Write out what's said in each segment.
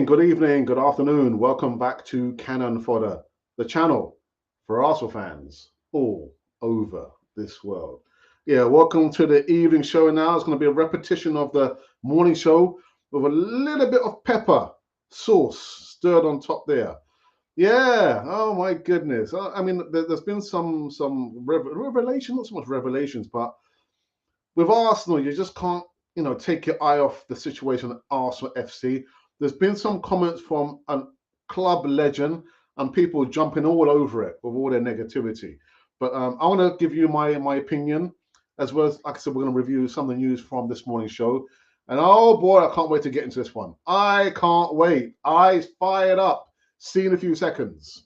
Good evening, good afternoon. Welcome back to Cannon Fodder, the channel for Arsenal fans all over this world. Yeah, welcome to the evening show now. It's going to be a repetition of the morning show with a little bit of pepper sauce stirred on top there. Yeah, oh my goodness. I mean, there's been some revelation, not so much revelations, but with Arsenal, you just can't, take your eye off the situation at Arsenal FC. There's been some comments from a club legend and people jumping all over it with all their negativity. But I want to give you my opinion, as well as, like I said, we're going to review some of the news from this morning's show. And oh boy, I can't wait to get into this one. I can't wait. Eyes fired up. See you in a few seconds.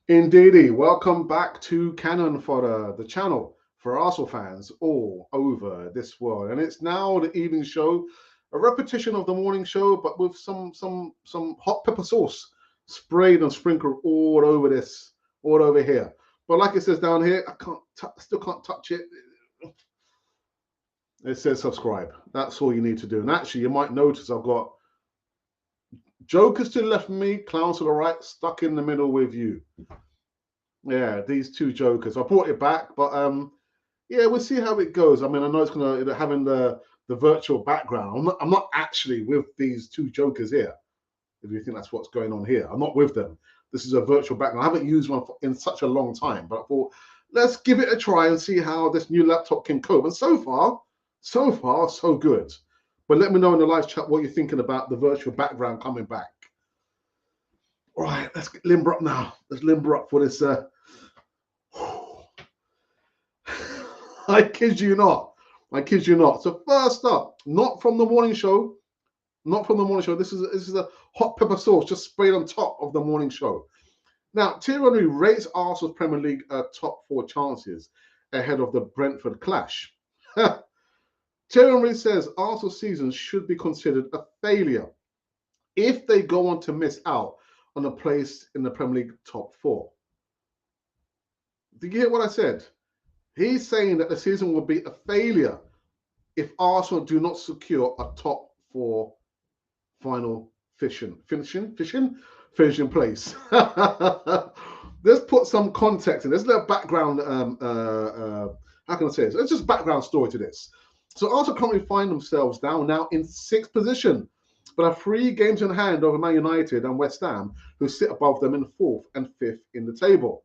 Indeedy, welcome back to Cannon Fodder, the channel for Arsenal fans all over this world. And it's now the evening show, a repetition of the morning show, but with some hot pepper sauce sprayed and sprinkled all over this, all over here. But like it says down here, still can't touch it. It says subscribe. That's all you need to do. And actually, you might notice I've got jokers to the left of me, clowns to the right, stuck in the middle with you. Yeah, these two jokers. I brought it back, but yeah, we'll see how it goes. I mean, I know it's gonna having the virtual background. I'm not actually with these two jokers here. If you think that's what's going on here, I'm not with them. This is a virtual background. I haven't used one in such a long time, but I thought let's give it a try and see how this new laptop can cope. And so far, so good. But let me know in the live chat what you're thinking about the virtual background coming back. All right, let's limber up now. Let's limber up for this. I kid you not. I kid you not. So first up, not from the morning show. This is a hot pepper sauce just sprayed on top of the morning show. Now, Thierry Henry rates Arsenal's Premier League top four chances ahead of the Brentford clash. Thierry Henry says Arsenal's season should be considered a failure if they go on to miss out on a place in the Premier League top four. Did you hear what I said? He's saying that the season will be a failure if Arsenal do not secure a top four final finishing place. Let's put some context in. There's a little background. How can I say this? It's just background story to this. So Arsenal currently find themselves down now in sixth position, but have 3 games in hand over Man United and West Ham, who sit above them in fourth and fifth in the table.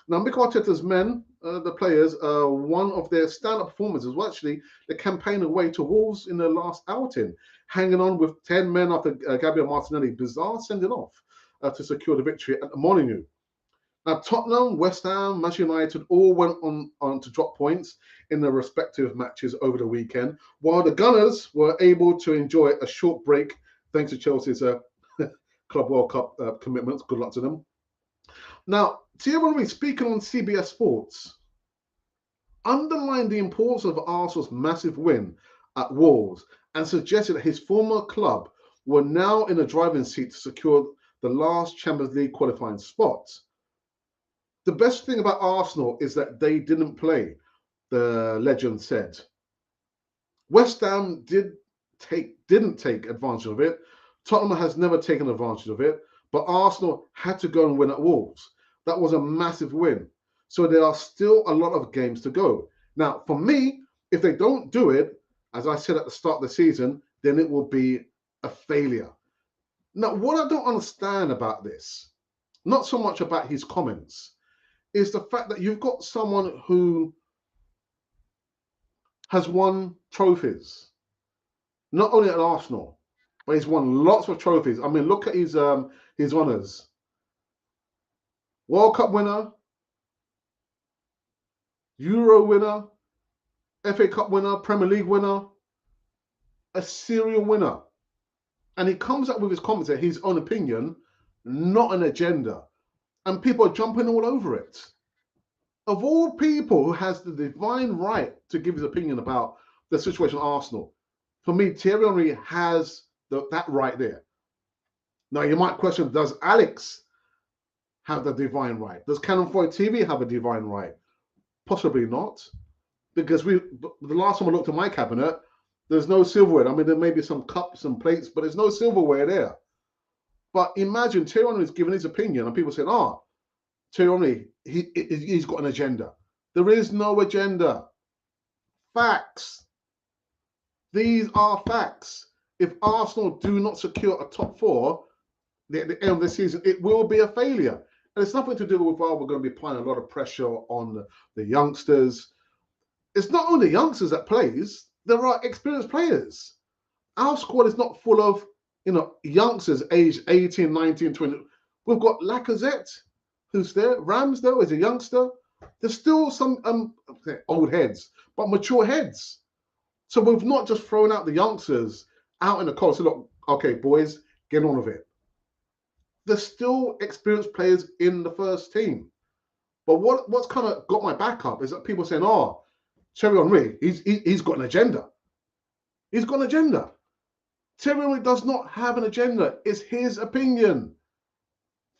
Now, Mikel Arteta's men, the players, one of their stand-up performances was actually the campaign away to Wolves in their last outing, hanging on with 10 men after Gabriel Martinelli's bizarre sending off to secure the victory at the Molineux. Now, Tottenham, West Ham, Manchester United all went on to drop points in their respective matches over the weekend, while the Gunners were able to enjoy a short break thanks to Chelsea's Club World Cup commitments. Good luck to them. Now, Thierry Henry, speaking on CBS Sports, underlined the importance of Arsenal's massive win at Wolves and suggested that his former club were now in a driving seat to secure the last Champions League qualifying spot. The best thing about Arsenal is that they didn't play, the legend said. West Ham didn't take advantage of it. Tottenham has never taken advantage of it, but Arsenal had to go and win at Wolves. That was a massive win. So there are still a lot of games to go. Now, for me, if they don't do it, as I said at the start of the season, then it will be a failure. Now, what I don't understand about this, not so much about his comments, is the fact that you've got someone who has won trophies, not only at Arsenal, but he's won lots of trophies. I mean, look at his honours. World Cup winner, Euro winner, FA Cup winner, Premier League winner, a serial winner. And he comes up with his comments, his own opinion, not an agenda. And people are jumping all over it. Of all people who has the divine right to give his opinion about the situation at Arsenal, for me, Thierry Henry has that right there. Now, you might question, does Alex have the divine right? Does Canon 4 TV have a divine right? Possibly not. Because the last time I looked at my cabinet, there's no silverware. I mean, there may be some cups and plates, but there's no silverware there. But imagine Thierry Henry is giving his opinion, and people saying, "Oh, Thierry Henry, he's got an agenda." There is no agenda. Facts. These are facts. If Arsenal do not secure a top four at the end of the season, it will be a failure. And it's nothing to do with, well, we're going to be applying a lot of pressure on the youngsters. It's not only youngsters that plays. There are experienced players. Our squad is not full of, youngsters aged 18, 19, 20. We've got Lacazette, who's there. Ramsdale is a youngster. There's still some old heads, but mature heads. So we've not just thrown out the youngsters out in the cold. So look, okay, boys, get on with it. There's still experienced players in the first team. But what's kind of got my back up is that people saying, "Oh, Thierry Henry, he's got an agenda. He's got an agenda." Thierry Henry does not have an agenda. It's his opinion.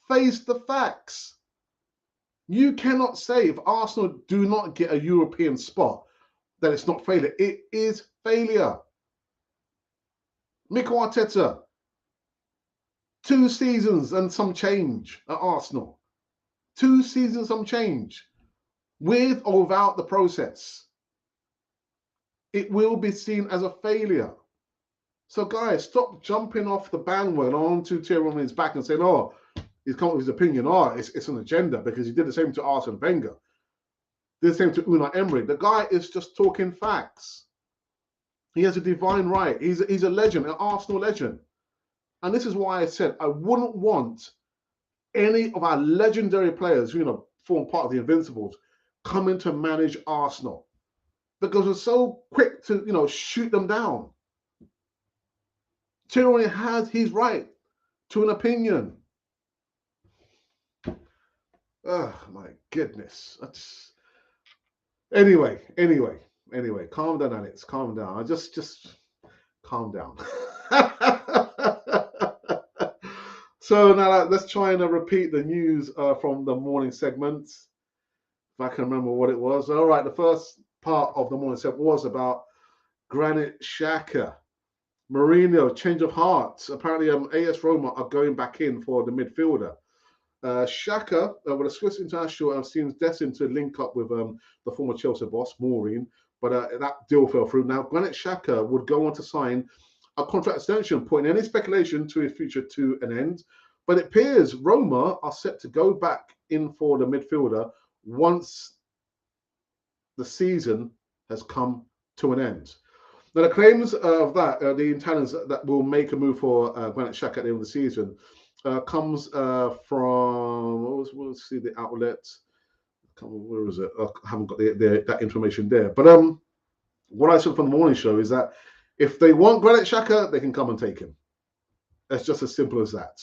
Face the facts. You cannot say if Arsenal do not get a European spot that it's not failure. It is failure. Mikel Arteta, 2 seasons and some change at Arsenal. 2 seasons, some change. With or without the process. It will be seen as a failure. So guys, stop jumping off the bandwagon onto Thierry Henry's back and saying, "Oh, he's come up with his opinion. Oh, it's an agenda," because he did the same to Arsene Wenger. Did the same to Unai Emery. The guy is just talking facts. He has a divine right. He's a legend, an Arsenal legend. And this is why I said I wouldn't want any of our legendary players who form part of the Invincibles coming to manage Arsenal, because we're so quick to shoot them down. Thierry has his right to an opinion. Oh my goodness. Anyway, calm down, Alex. Calm down. Just calm down. So now let's try and repeat the news from the morning segment. If I can remember what it was. All right, the first part of the morning segment was about Granit Xhaka. Mourinho, change of heart. Apparently, AS Roma are going back in for the midfielder. Xhaka, with a Swiss international, seems destined to link up with the former Chelsea boss, Maureen, but that deal fell through. Now, Granit Xhaka would go on to sign a contract extension, putting any speculation to his future to an end. But it appears Roma are set to go back in for the midfielder once the season has come to an end. Now, the claims of that, the Italians that will make a move for Granit Xhaka at the end of the season, comes from, let's see the outlet. Where is it? I haven't got that information there. But what I saw from the morning show is that if they want Granit Xhaka, they can come and take him. It's just as simple as that.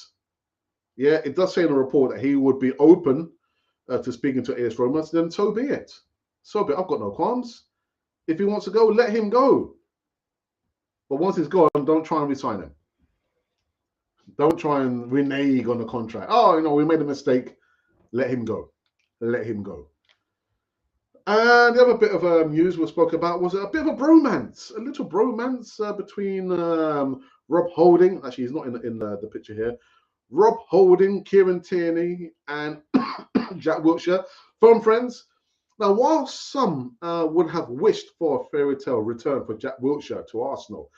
Yeah, it does say in the report that he would be open to speaking to AS Roma, then so be it. So be it. I've got no qualms. If he wants to go, let him go. But once he's gone, don't try and re-sign him. Don't try and renege on the contract. Oh, we made a mistake. Let him go. Let him go. And the other bit of news we spoke about was a bit of a bromance, a little bromance between Rob Holding. Actually, he's not in the picture here. Rob Holding, Kieran Tierney, and Jack Wilshere, firm friends. Now, while some would have wished for a fairy tale return for Jack Wilshere to Arsenal,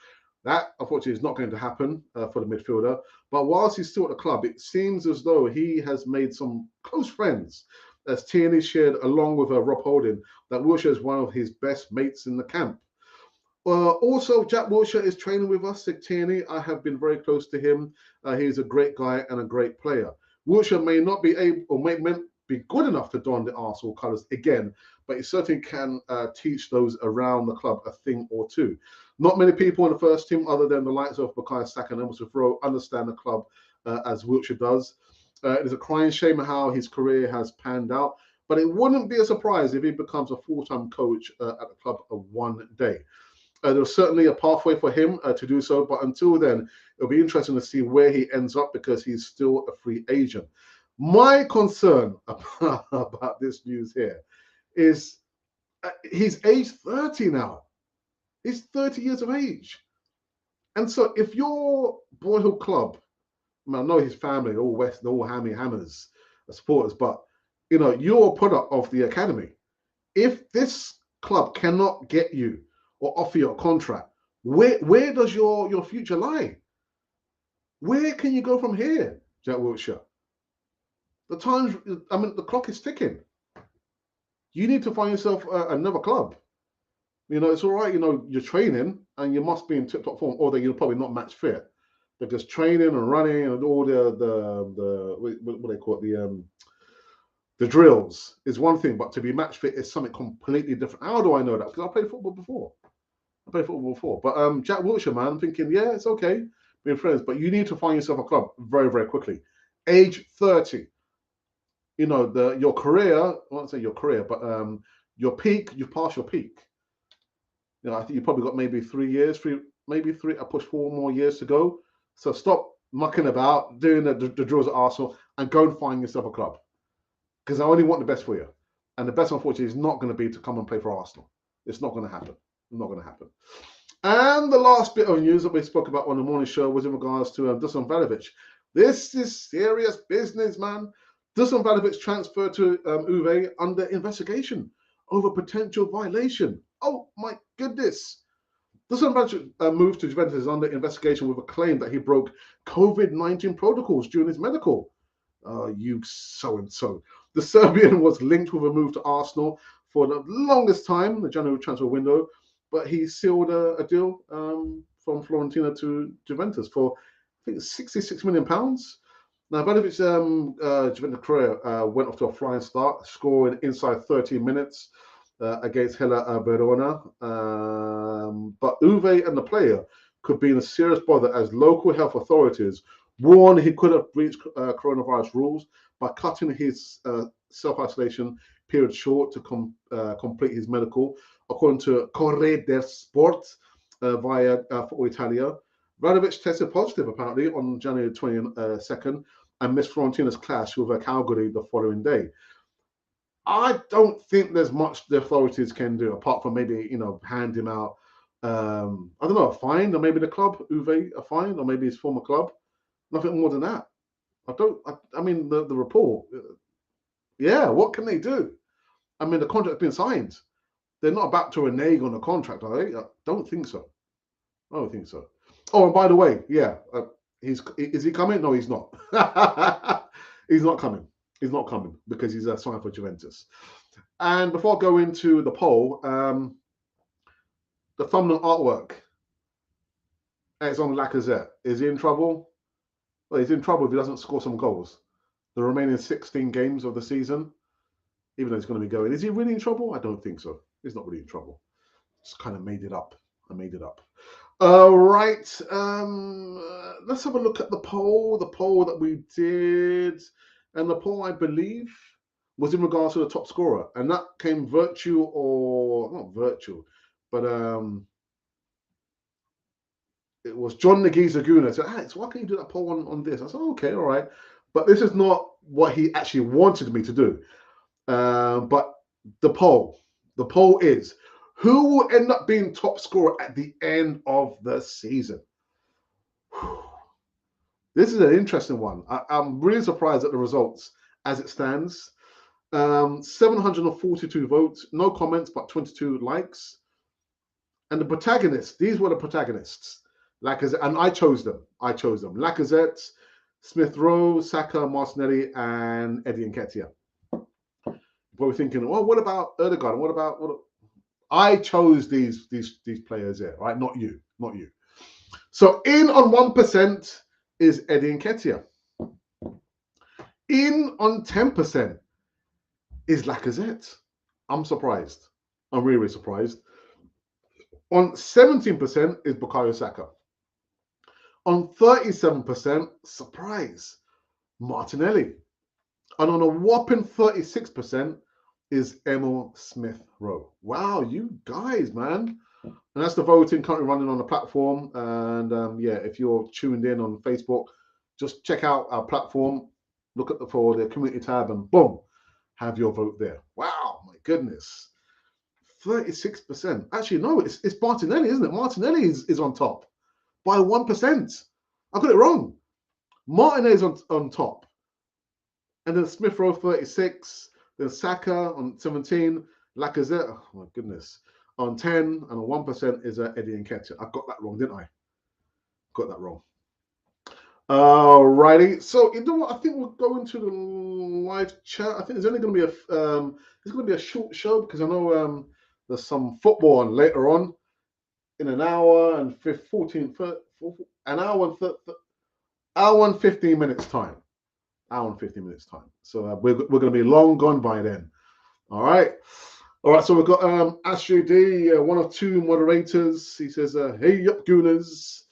that unfortunately is not going to happen for the midfielder. But whilst he's still at the club, it seems as though he has made some close friends, as Tierney shared along with Rob Holding that Wilshere is one of his best mates in the camp. Also, Jack Wilshere is training with us, said Tierney. I have been very close to him. He's a great guy and a great player. Wilshere may not be able, or may be good enough to don the Arsenal colours again, but he certainly can teach those around the club a thing or two. Not many people in the first team, other than the likes of Bukayo Saka and Emerson Rowe, understand the club as Wilshere does. It is a crying shame how his career has panned out, but it wouldn't be a surprise if he becomes a full-time coach at the club one day. There's certainly a pathway for him to do so, but until then, It'll be interesting to see where he ends up because he's still a free agent. My concern about this news here is he's age 30 now. He's 30 years of age. And so if your boyhood club, I know his family, all West, all Hammers, supporters, but you're a product of the academy. If this club cannot get you or offer you a contract, where does your future lie? Where can you go from here, Jack Wilshere? The clock is ticking. You need to find yourself another club. It's all right, you're training and you must be in tip-top form, although you're probably not match fit, because training and running and all the what do they call it, the drills is one thing, but to be match fit is something completely different. How do I know that? Because I played football before. But Jack Wilshere, man, I'm thinking, yeah, it's okay being friends, but you need to find yourself a club very, very quickly. Age 30. Your career, I won't say your career, but your peak, you've passed your peak. I think you've probably got maybe 3 years, I push 4 more years to go. So stop mucking about, doing the drills at Arsenal, and go and find yourself a club. Because I only want the best for you. And the best, unfortunately, is not going to be to come and play for Arsenal. It's not going to happen. Not going to happen. And the last bit of news that we spoke about on the morning show was in regards to Dusan Vlahovic. This is serious business, man. Dusan Vlahovic transferred to Juve under investigation over potential violation. Oh, my goodness. Dusan Vlahovic moved to Juventus under investigation with a claim that he broke COVID-19 protocols during his medical. You so-and-so. The Serbian was linked with a move to Arsenal for the longest time, the January transfer window, but he sealed a deal from Fiorentina to Juventus for, I think, £66 million. Now, Vlahovic's Juventus career went off to a flying start, scoring inside 13 minutes against Hella Verona. But Juve and the player could be in a serious bother as local health authorities warned he could have breached coronavirus rules by cutting his self-isolation period short to complete his medical, according to Corriere dello Sport via Football Italia. Vlahovic tested positive, apparently, on January 22nd and missed Fiorentina's clash with Calgary the following day. I don't think there's much the authorities can do, apart from maybe, hand him out, I don't know, a fine, or maybe the club, Juve, a fine, or maybe his former club. Nothing more than that. I mean, the report, yeah, what can they do? I mean, the contract's been signed. They're not about to renege on the contract, are they? I don't think so. Oh, and by the way, yeah, is he coming? No, he's not. He's not coming. He's not coming because he's signed for Juventus. And before I go into the poll, the thumbnail artwork, Alexandre Lacazette, is he in trouble? Well, he's in trouble if he doesn't score some goals. The remaining 16 games of the season, even though he's going to be going. Is he really in trouble? I don't think so. He's not really in trouble. Just kind of made it up. I made it up. Right. Let's have a look at the poll. The poll that we did. And the poll, I believe, was in regards to the top scorer. And that came virtual or not virtual, but it was John Nagui Zaguna. So, Alex, why can't you do that poll on this? I said, okay, all right. But this is not what he actually wanted me to do. But the poll is, who will end up being top scorer at the end of the season? This is an interesting one. I'm really surprised at the results as it stands. 742 votes, no comments, but 22 likes. And the protagonists, these were the protagonists. Lacazette, and I chose them. Lacazette, Smith Rowe, Saka, Martinelli, and Eddie Nketiah. We're thinking, well, what about Erdogan? What about I chose these players here, right? Not you. So in on 1% is Eddie Nketiah. In on 10% is Lacazette. I'm surprised. I'm really, really surprised. On 17% is Bukayo Saka. On 37%, surprise, Martinelli. And on a whopping 36% is Emil Smith Rowe. Wow, you guys, man. And that's the voting currently running on the platform. And yeah, if you're tuned in on Facebook, just check out our platform, look at for the community tab, and boom, have your vote there. Wow, my goodness. 36%. Actually, no, it's Martinelli, isn't it? Martinelli is on top by 1%. I got it wrong. Martinelli is on top. And then Smith Rowe 36, then Saka on 17, Lacazette, oh my goodness, on 10, and on 1% is Eddie Nketiah. I got that wrong, didn't I? Got that wrong. Alrighty, so you know what? I think we'll go into the live chat. I think there's only going to be a short show because I know there's some football on later on in an hour and 15 minutes time. Hour and 15 minutes time. So we're going to be long gone by then. All right. So we've got Ashley D, one of two moderators. He says, "Hey, yup, gooners,"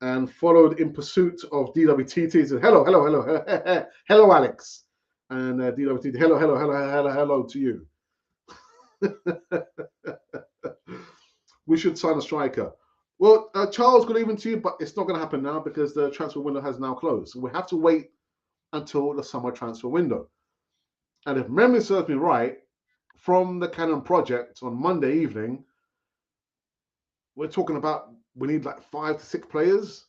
and followed in pursuit of DWTT. He says, "Hello, hello, Alex," and DWTT, hello to you. We should sign a striker. Well, Charles, good evening to you, but it's not going to happen now because the transfer window has now closed. So we have to wait until the summer transfer window. And if memory serves me right, from the Cannon project on Monday evening, we're talking about we need like 5 to 6 players.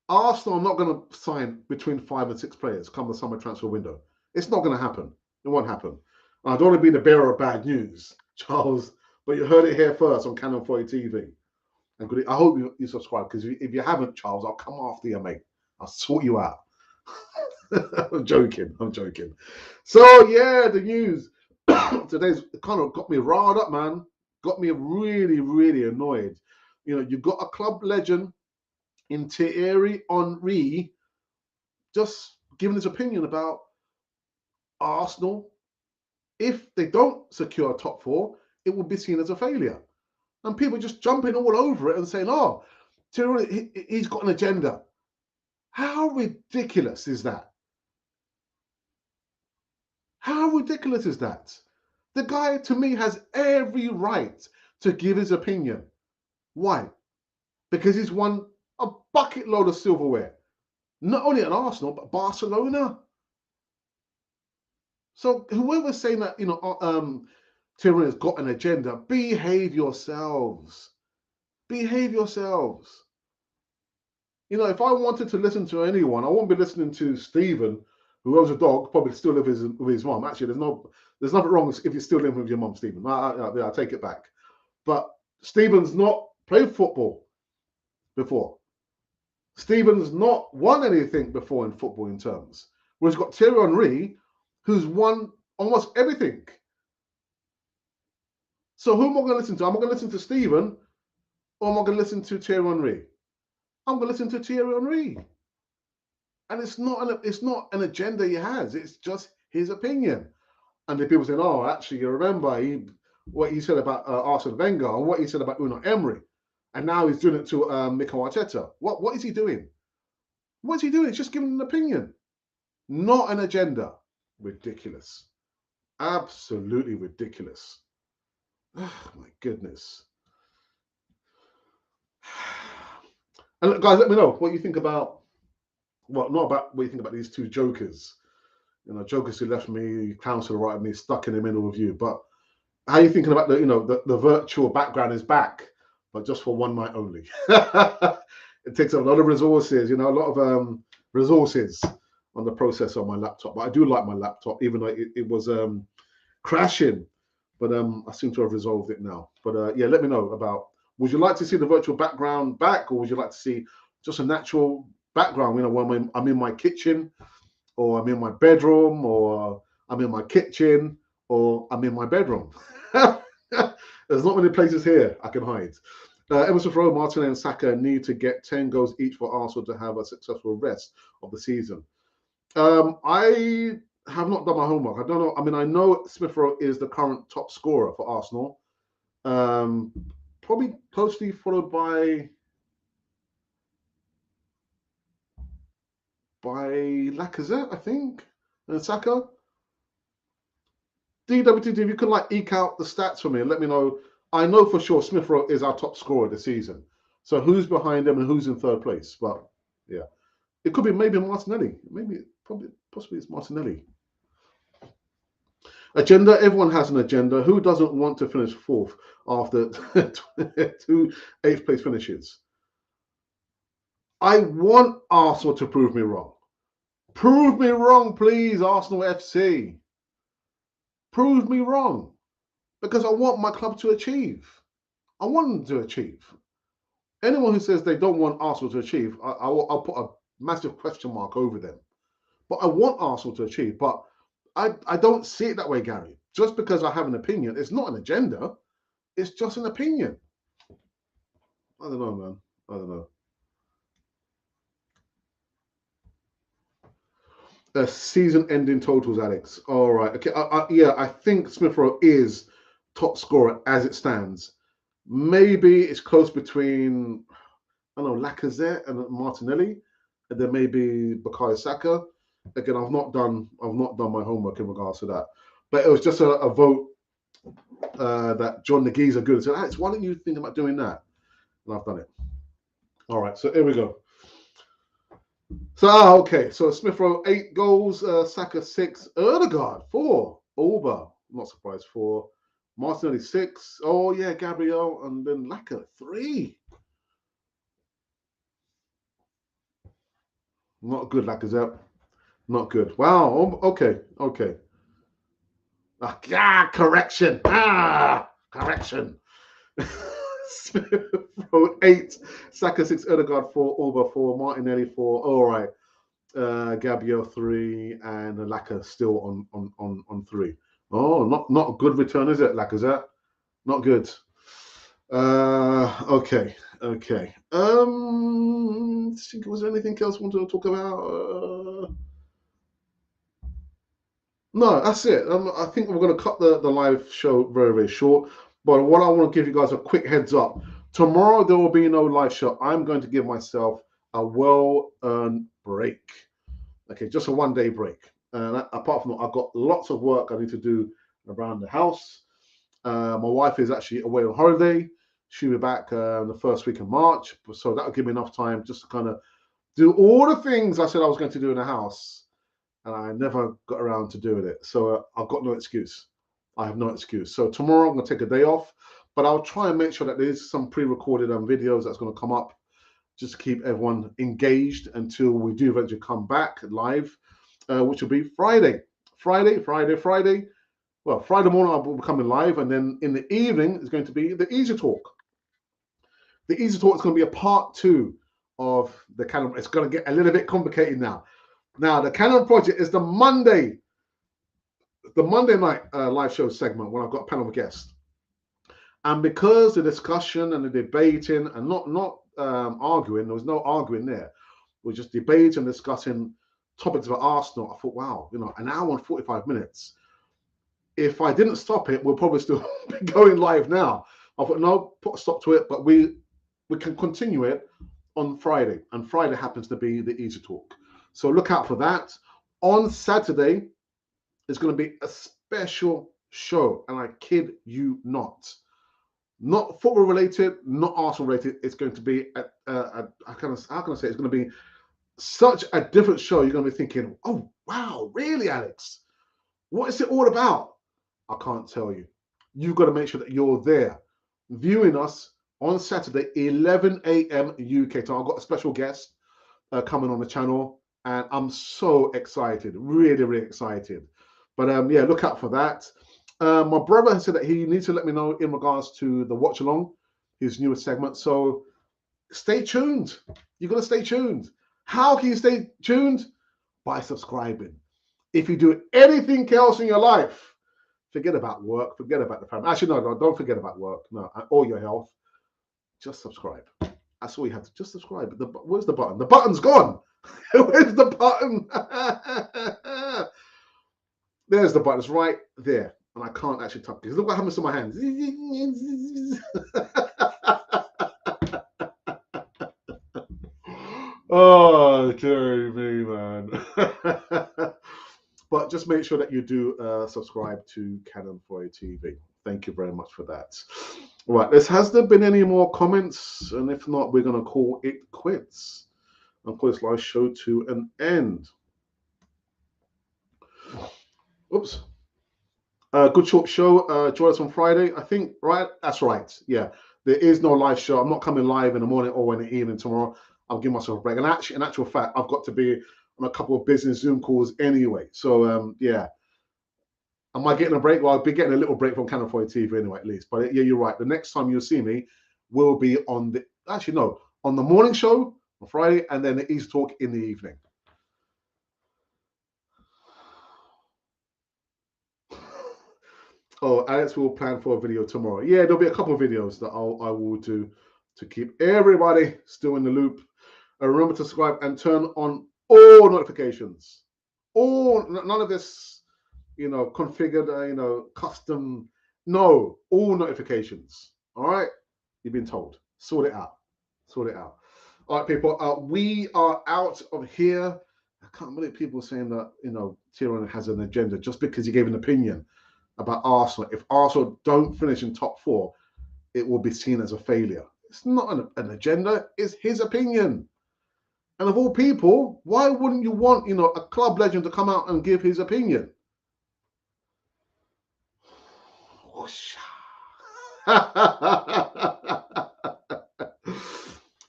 Arsenal are not going to sign between 5 and 6 players come the summer transfer window. It's not going to happen. It won't happen. I don't want to be the bearer of bad news, Charles, but you heard it here first on Cannon 40 TV. And I hope you subscribe, because if you haven't, Charles, I'll come after you, mate. I'll sort you out. I'm joking. So yeah, the news today's kind of got me riled up, man. Got me really, really annoyed. You know, you've got a club legend in Thierry Henry just giving his opinion about Arsenal. If they don't secure top 4, it will be seen as a failure. And people just jumping all over it and saying, "Oh, Thierry, he's got an agenda." How ridiculous is that? How ridiculous is that? The guy, to me, has every right to give his opinion. Why? Because he's won a bucket load of silverware. Not only at Arsenal, but Barcelona. So whoever's saying that, you know, Thierry has got an agenda, behave yourselves. Behave yourselves. You know, if I wanted to listen to anyone, I wouldn't be listening to Stephen, who owns a dog, probably still live with his mom. Actually, there's nothing wrong if you're still living with your mom, Stephen. I take it back. But Stephen's not played football before. Stephen's not won anything before in football in terms. Whereas you've got Thierry Henry, who's won almost everything. So who am I going to listen to? Am I going to listen to Stephen, or am I going to listen to Thierry Henry? I'm going to listen to Thierry Henry. And it's not an agenda he has. It's just his opinion. And the people saying, "Oh, actually, you remember what he said about Arsene Wenger and what he said about Unai Emery, and now he's doing it to Mikel Arteta." What is he doing? What is he doing? He's just giving an opinion, not an agenda. Ridiculous. Absolutely ridiculous. Oh, my goodness. And look, guys, let me know what you think about. Well, not about what you think about these two jokers. You know, jokers who left me, clowns to the right of me, stuck in the middle with you. But how are you thinking about the virtual background is back, but just for one night only? It takes a lot of resources, you know, a lot of resources on the processor on my laptop. But I do like my laptop, even though it was crashing. But I seem to have resolved it now. But yeah, let me know about, would you like to see the virtual background back, or would you like to see just a natural background? You know, when I'm in my kitchen, or I'm in my bedroom, or I'm in my kitchen, or I'm in my bedroom. There's not many places here I can hide. Emerson Rowe, Martinelli, and Saka need to get 10 goals each for Arsenal to have a successful rest of the season. I have not done my homework. I don't know. I mean, I know Smith Rowe is the current top scorer for Arsenal. Probably closely followed by Lacazette, I think, and Saka. DWTD, if you could like eke out the stats for me and let me know I know for sure Smith Rowe is our top scorer this season. So who's behind him and who's in third place? But yeah, it could be maybe Martinelli. Possibly it's Martinelli. Agenda. Everyone has an agenda. Who doesn't want to finish fourth after 2 eighth place finishes? I want Arsenal to prove me wrong. Prove me wrong, please, Arsenal FC. Prove me wrong. Because I want my club to achieve. I want them to achieve. Anyone who says they don't want Arsenal to achieve, I'll put a massive question mark over them. But I want Arsenal to achieve. But I don't see it that way, Gary. Just because I have an opinion, it's not an agenda. It's just an opinion. I don't know, man. I don't know. Season-ending totals, Alex. All right. Okay. Yeah, I think Smith Rowe is top scorer as it stands. Maybe it's close between, I don't know, Lacazette and Martinelli, and then maybe Bukayo Saka. Again, I've not done my homework in regards to that, but it was just a vote that John the Geezer good said, Alex, why don't you think about doing that? And I've done it. All right, so here we go. So okay, so Smith Rowe 8 goals, Saka 6, Ødegaard 4, Auba, not surprised 4, Martinelli 6. Oh yeah, Gabriel, and then Laka 3. Not good, Lacazette. Not good. Wow. Okay. Correction. Correction. Smith Rowe 8, Saka 6, Ødegaard 4, Auba 4, Martinelli 4. All right. Gabriel 3, and Laka still on 3. Oh, not a good return, is it, Lacazette? Not good. Okay. Was there anything else I wanted to talk about? No, that's it. I think we're going to cut the live show very, very short. But what I want to give you guys a quick heads up. Tomorrow there will be no live show. I'm going to give myself a well-earned break. Okay, just a one-day break. Apart from that, I've got lots of work I need to do around the house. My wife is actually away on holiday. She'll be back the first week of March. So that'll give me enough time just to kind of do all the things I said I was going to do in the house. And I never got around to doing it. So I've got no excuse. I have no excuse. So tomorrow I'm going to take a day off. But I'll try and make sure that there's some pre-recorded videos that's going to come up just to keep everyone engaged until we do eventually come back live, which will be Friday. Friday. Well, Friday morning I'll be coming live, and then in the evening is going to be the Easy Talk. The Easy Talk is going to be a part 2 of the Canon. It's going to get a little bit complicated now. Now, the Canon Project is the Monday night live show segment when I've got a panel of guests. And because the discussion and the debating and not arguing, there was no arguing there. We're just debating and discussing topics about Arsenal. I thought, wow, an hour and 45 minutes. If I didn't stop it, we'll probably still be going live now. I thought, no, put a stop to it, but we can continue it on Friday. And Friday happens to be the Easy Talk. So look out for that. On Saturday, it's going to be a special show, and I kid you not. Not football related, not Arsenal related. It's going to be how can I say? It's going to be such a different show. You're going to be thinking, oh wow, really, Alex? What is it all about? I can't tell you. You've got to make sure that you're there, viewing us on Saturday, 11 a.m. UK time. I've got a special guest coming on the channel. And I'm so excited, really, really excited. But yeah, look out for that. My brother has said that he needs to let me know in regards to the watch along, his newest segment. So stay tuned. You've got to stay tuned. How can you stay tuned? By subscribing. If you do anything else in your life, forget about work, forget about the family. Actually, no, don't forget about work, no, or your health. Just subscribe. That's all you have to. Just subscribe. Where's the button? The button's gone. Where's the button? There's the button. It's right there. And I can't actually touch it. Look what happens to my hands. Oh, dear me, man. But just make sure that you do subscribe to Canon 4A TV. Thank you very much for that. Right, has there been any more comments? And if not, we're going to call it quits and call this live show to an end. Oops. Good short show. Join us on Friday, I think, right? That's right. Yeah, there is no live show. I'm not coming live in the morning or in the evening tomorrow. I'll give myself a break. And actually, in actual fact, I've got to be on a couple of business Zoom calls anyway. So, yeah. Am I getting a break? Well, I'll be getting a little break from KROENKE TV anyway, at least. But yeah, you're right. The next time you'll see me will be on the, actually, no, on the morning show on Friday and then the East Talk in the evening. Oh, Alex will plan for a video tomorrow. Yeah, there'll be a couple of videos that I will do to keep everybody still in the loop. Remember to subscribe and turn on all notifications. None of this, configured, custom. No, all notifications. All right, you've been told. Sort it out. Sort it out. All right, people. We are out of here. I can't believe people saying that Thierry Henry has an agenda just because he gave an opinion about Arsenal. If Arsenal don't finish in top 4, it will be seen as a failure. It's not an agenda. It's his opinion. And of all people, why wouldn't you want, a club legend to come out and give his opinion?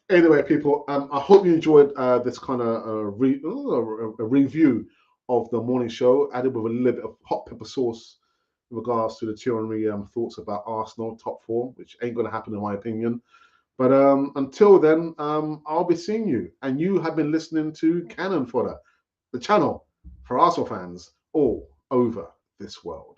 Anyway, people, I hope you enjoyed this kind of a review of the morning show, added with a little bit of hot pepper sauce in regards to the Thierry Henry thoughts about Arsenal top 4, which ain't going to happen in my opinion. But until then, I'll be seeing you. And you have been listening to Cannon Fodder, the channel for Arsenal fans all over this world.